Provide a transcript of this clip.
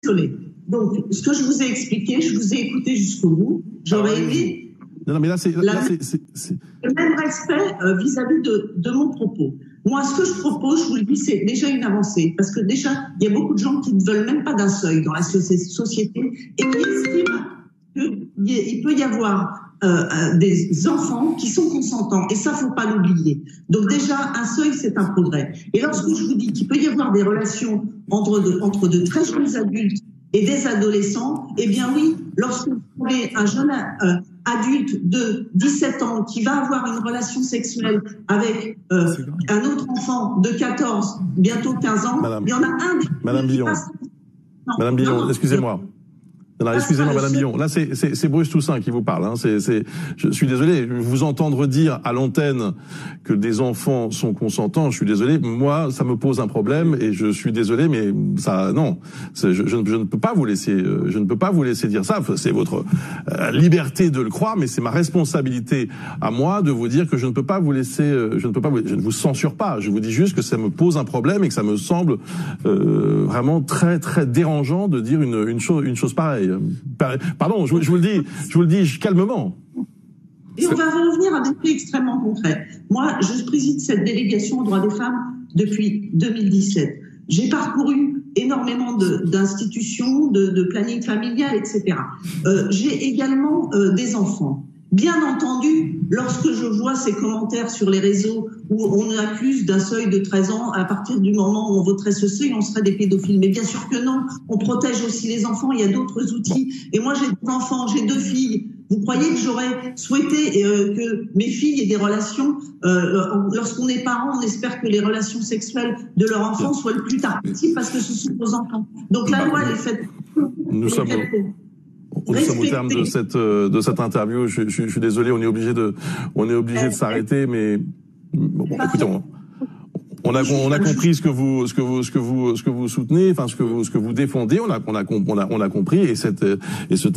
désolée. Donc, ce que je vous ai expliqué, je vous ai écouté jusqu'au bout. J'aurais aimé non, mais là, c'est le même respect vis-à-vis de mon propos. Moi, ce que je propose, je vous le dis, c'est déjà une avancée. Parce que déjà, il y a beaucoup de gens qui ne veulent même pas d'un seuil dans la société et qui estiment qu'il peut y avoir des enfants qui sont consentants. Et ça, faut pas l'oublier. Donc déjà, un seuil, c'est un progrès. Et lorsque je vous dis qu'il peut y avoir des relations entre de très jeunes adultes et des adolescents, eh bien oui, lorsque vous avez un jeune adulte de 17 ans qui va avoir une relation sexuelle avec un autre enfant de 14, bientôt 15 ans, il y en a un des... Madame Billon, Madame Billon, excusez-moi. Excusez-moi, Madame Billon. Là, c'est Bruce Toussaint qui vous parle. Hein. Je suis désolé. Vous entendre dire à l'antenne que des enfants sont consentants, je suis désolé. Moi, ça me pose un problème et je suis désolé, mais ça, non. Je ne peux pas vous laisser. Je ne peux pas vous laisser dire ça. C'est votre liberté de le croire, mais c'est ma responsabilité à moi de vous dire que je ne peux pas vous laisser. Je ne vous censure pas. Je vous dis juste que ça me pose un problème et que ça me semble vraiment très très dérangeant de dire une chose pareille. Pardon, je vous le dis calmement. Et on va revenir à des faits extrêmement concrets. Moi, je préside cette délégation aux droits des femmes depuis 2017. J'ai parcouru énormément d'institutions, de planning familial, etc. J'ai également des enfants. Bien entendu, lorsque je vois ces commentaires sur les réseaux où on accuse d'un seuil de 13 ans, à partir du moment où on voterait ce seuil, on serait des pédophiles. Mais bien sûr que non, on protège aussi les enfants, il y a d'autres outils. Et moi, j'ai des enfants, j'ai 2 filles. Vous croyez que j'aurais souhaité que mes filles aient des relations lorsqu'on est parent, on espère que les relations sexuelles de leur enfant soient le plus tard possible parce que ce sont nos enfants. Donc la loi, elle est faite... Nous sommes au terme de cette interview. Je suis désolé, on est obligé de s'arrêter, mais bon, écoutez, on a compris ce que vous soutenez, enfin ce que vous défendez, on a compris et ce